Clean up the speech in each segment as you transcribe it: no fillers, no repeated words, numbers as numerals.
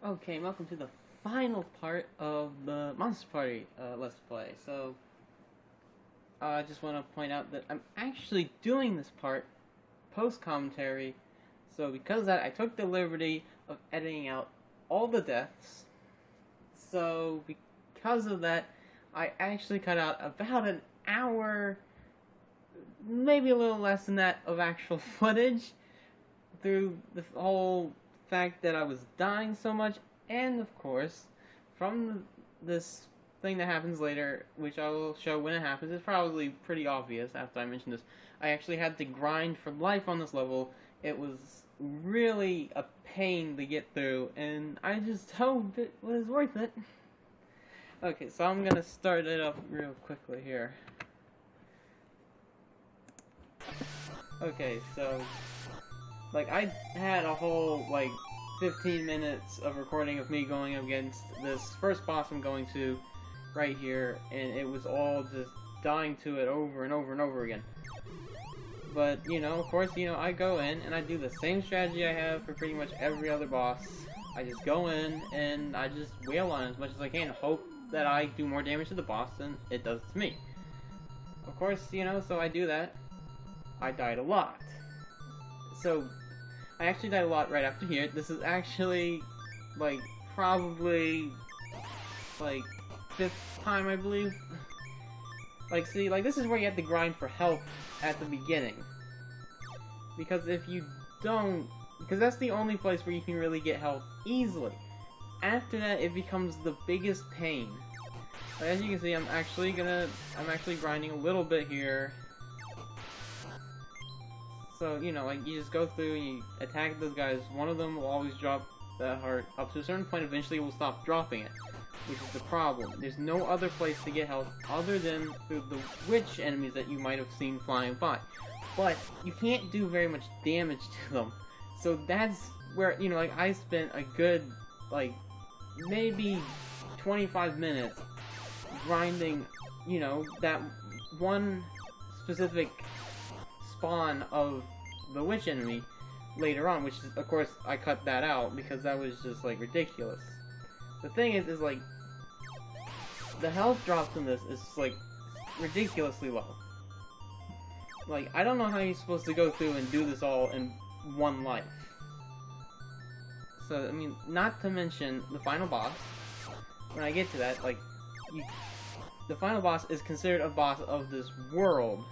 Okay, welcome to the final part of the Monster Party Let's Play. So, I just want to point out that I'm actually doing this part post-commentary. So because of that, I took the liberty of editing out all the deaths. So because of that, I actually cut out about an hour, maybe a little less than that, of actual footage through the whole fact that I was dying so much, and of course, from this thing that happens later, which I will show when it happens, it's probably pretty obvious after I mention this. I actually had to grind for life on this level. It was really a pain to get through, and I just hope it was worth it. Okay, so I'm gonna start it up real quickly here. Okay, so like, I had a whole, 15 minutes of recording of me going up against this first boss I'm going to right here, and it was all just dying to it over and over and over again. But, of course, I go in and I do the same strategy I have for pretty much every other boss. I just go in and I just wail on it as much as I can, hope that I do more damage to the boss than it does to me. Of course, so I do that. I died a lot. So, I actually died a lot right after here. This is actually, probably, 5th time, I believe. See, this is where you have to grind for health at the beginning. Because if you don't, because that's the only place where you can really get health easily. After that, it becomes the biggest pain. As you can see, I'm actually grinding a little bit here. So, you just go through and you attack those guys. One of them will always drop that heart. Up to a certain point, eventually it will stop dropping it. Which is the problem. There's no other place to get health other than through the witch enemies that you might have seen flying by. But, you can't do very much damage to them. So that's where, I spent a good, maybe 25 minutes grinding, that one specific spawn of the witch enemy later on, which is, of course, I cut that out because that was just ridiculous. The thing is the health drops in this is ridiculously low. I don't know how you're supposed to go through and do this all in one life. So, I mean, not to mention the final boss. When I get to that, the final boss is considered a boss of this world.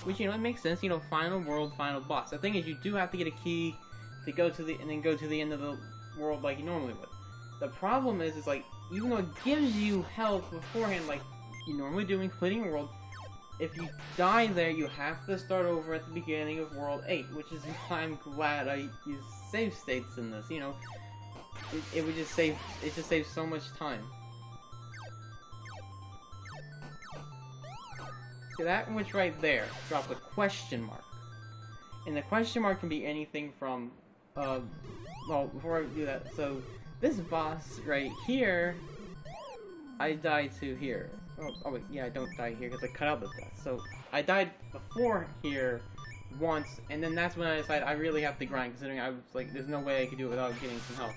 Which, it makes sense, final world, final boss. The thing is, you do have to get a key to go to and then go to the end of the world like you normally would. The problem is even though it gives you health beforehand, like you normally do in completing a world, if you die there, you have to start over at the beginning of World 8, which is why I'm glad I used save states in this, it would just save, it just saves so much time. See, that witch right there dropped a question mark. And the question mark can be anything from, well, before I do that, so this boss right here, I died to here. Oh wait, yeah, I don't die here because I cut out the death. So, I died before here once, and then that's when I decided I really have to grind, considering I was there's no way I could do it without getting some help.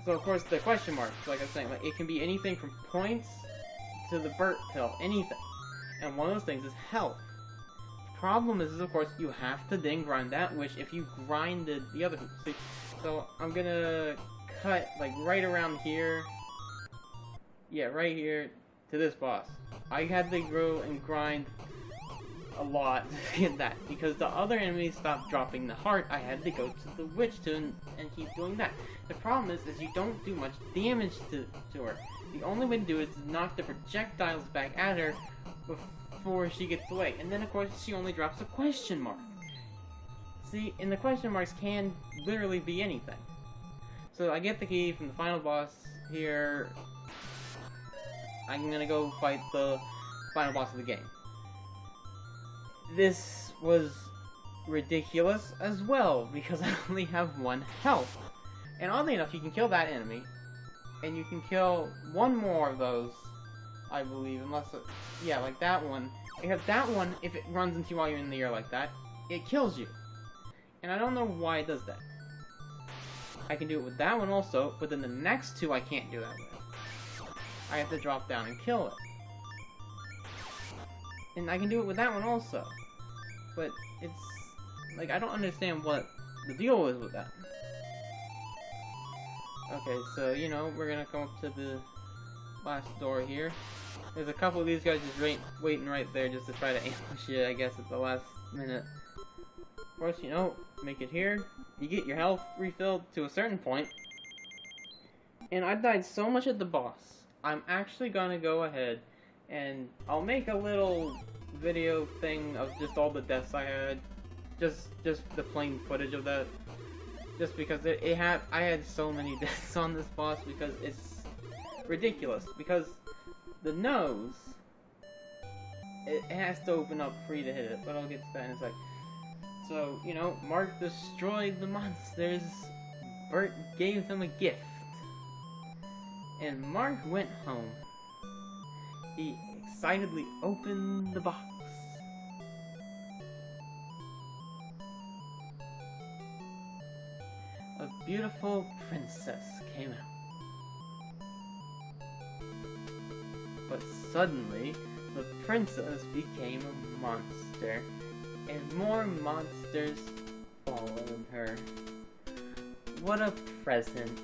So, of course, the question mark, like I was saying, it can be anything from points to the Burt pill, anything. And one of those things is health. The problem is, of course, you have to then grind that, which if you grinded the other... See, so I'm gonna cut, right around here. Yeah, right here to this boss. I had to go and grind a lot to get that, because the other enemies stopped dropping the heart. I had to go to the witch and keep doing that. The problem is you don't do much damage to her. The only way to do it is to knock the projectiles back at her before she gets away. And then, of course, she only drops a question mark. See, and the question marks can literally be anything. So I get the key from the final boss here. I'm gonna go fight the final boss of the game. This was ridiculous as well, because I only have 1 health. And oddly enough, you can kill that enemy, and you can kill 1 more of those, I believe, unless it, yeah, like that one. Because that one, if it runs into you while you're in the air like that, it kills you. And I don't know why it does that. I can do it with that one also, but then the next two I can't do that with. I have to drop down and kill it. And I can do it with that one also. But it's... like, I don't understand what the deal is with that. Okay, so, you know, we're gonna come up to the last door here. There's a couple of these guys just waiting right there just to try to ambush it, I guess, at the last minute. Of course, you know, make it here. You get your health refilled to a certain point. And I died so much at the boss. I'm actually gonna go ahead and I'll make a little video thing of just all the deaths I had. Just the plain footage of that. Just because I had so many deaths on this boss because it's ridiculous. Because the nose, it has to open up for you to hit it, but I'll get to that in a sec. So, you know, Mark destroyed the monsters. Bert gave them a gift. And Mark went home. He excitedly opened the box. A beautiful princess came out. But suddenly, the princess became a monster, and more monsters followed her. What a present.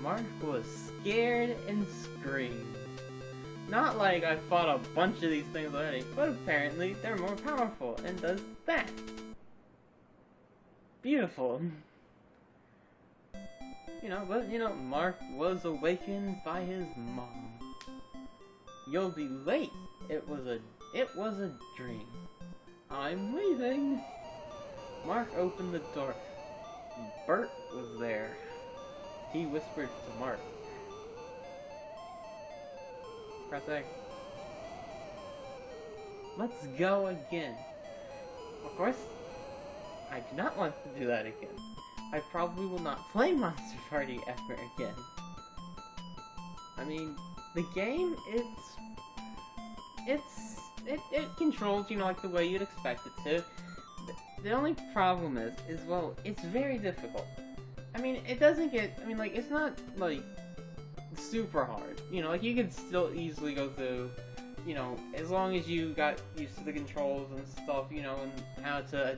Mark was scared and screamed. Not like I fought a bunch of these things already, but apparently they're more powerful and does that. Beautiful. You know, but you know, Mark was awakened by his mom. You'll be late. It was a dream. I'm leaving. Mark opened the door. Bert was there. He whispered to Mark. Press X. Let's go again. Of course, I do not want to do that again. I probably will not play Monster Party ever again. I mean, the game, it controls, you know, like the way you'd expect it to. The only problem is, well, it's very difficult. I mean, it doesn't get, I mean, like, it's not, like, super hard. You know, like, you could still easily go through, you know, as long as you got used to the controls and stuff, you know, and how to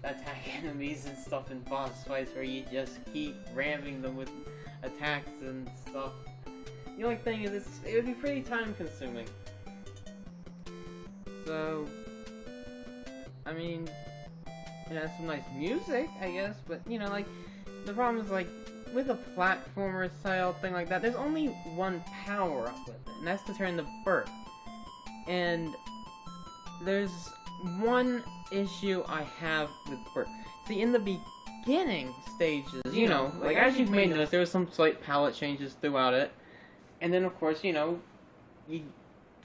attack enemies and stuff in boss fights where you just keep ramming them with attacks and stuff. The only thing is, it would be pretty time consuming. So, I mean, it has some nice music, I guess, but, you know, like, the problem is, like, with a platformer style thing like that, there's only one power-up with it, and that's to turn the Bert. And there's one issue I have with Bert. See, in the beginning stages, you know, like, as you've made notice, there was some slight palette changes throughout it. And then, of course, you know, you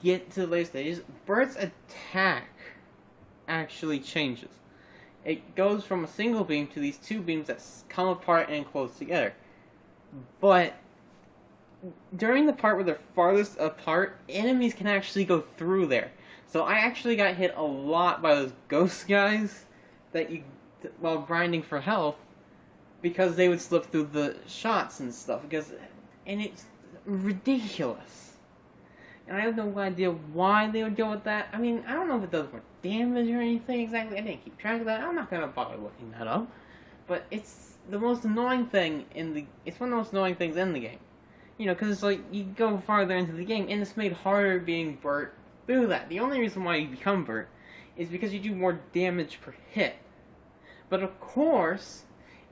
get to the later stages, Bert's attack actually changes. It goes from a single beam to these two beams that come apart and close together. But during the part where they're farthest apart, enemies can actually go through there. So I actually got hit a lot by those ghost guys that while grinding for health, because they would slip through the shots and stuff. And it's ridiculous. And I have no idea why they would go with that. I mean, I don't know if it does more damage or anything exactly. I didn't keep track of that. I'm not gonna bother looking that up. But it's the most annoying thing it's one of the most annoying things in the game. You know, because it's like, you go farther into the game, and it's made harder being Bert through that. The only reason why you become Bert is because you do more damage per hit. But of course,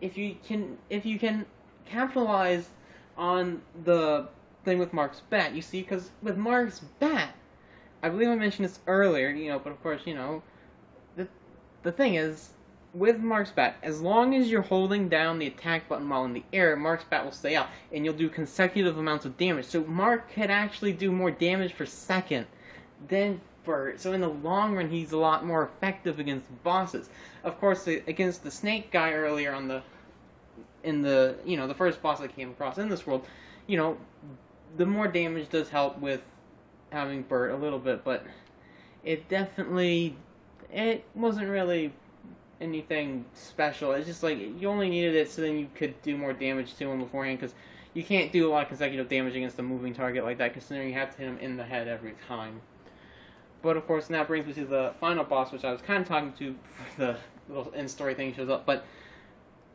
if you can capitalize on the thing with Mark's bat, you see, because with Mark's bat, I believe I mentioned this earlier, you know, but of course, you know, the thing is, with Mark's bat, as long as you're holding down the attack button while in the air, Mark's bat will stay out, and you'll do consecutive amounts of damage. So Mark could actually do more damage per second than Bert. So in the long run, he's a lot more effective against bosses. Of course, against the snake guy earlier in the you know, the first boss I came across in this world, you know, the more damage does help with having Bert a little bit, but it wasn't really anything special. It's just like you only needed it so then you could do more damage to him beforehand, because you can't do a lot of consecutive damage against a moving target like that, considering you have to hit him in the head every time. But of course, that brings me to the final boss, which I was kind of talking to for the little end story thing shows up. But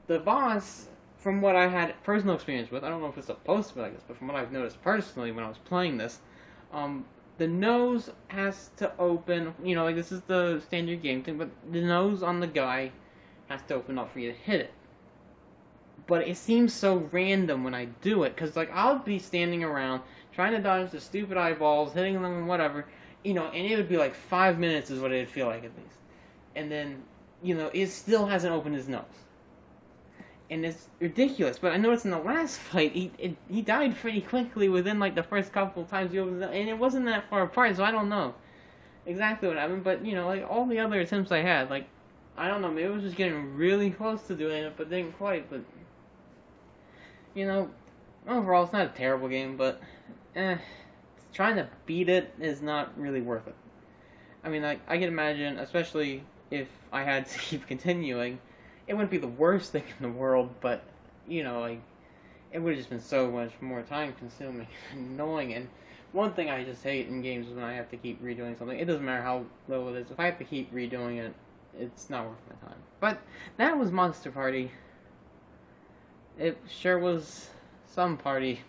the boss, from what I had personal experience with, I don't know if it's supposed to be like this, but from what I've noticed personally when I was playing this, the nose has to open, you know, like this is the standard game thing, but the nose on the guy has to open up for you to hit it. But it seems so random when I do it, because like I'll be standing around trying to dodge the stupid eyeballs, hitting them and whatever, you know, and it would be like 5 minutes is what it'd feel like at least. And then, you know, it still hasn't opened his nose. And it's ridiculous, but I noticed in the last fight, he died pretty quickly within like the first couple of times he opened it, and it wasn't that far apart, so I don't know exactly what happened, but you know, like all the other attempts I had, like, I don't know, maybe it was just getting really close to doing it, but didn't quite, but, you know, overall it's not a terrible game, but, trying to beat it is not really worth it. I mean, like, I can imagine, especially if I had to keep continuing, it wouldn't be the worst thing in the world, but, you know, like, it would have just been so much more time-consuming and annoying, and one thing I just hate in games is when I have to keep redoing something. It doesn't matter how low it is. If I have to keep redoing it, it's not worth my time. But that was Monster Party. It sure was some party.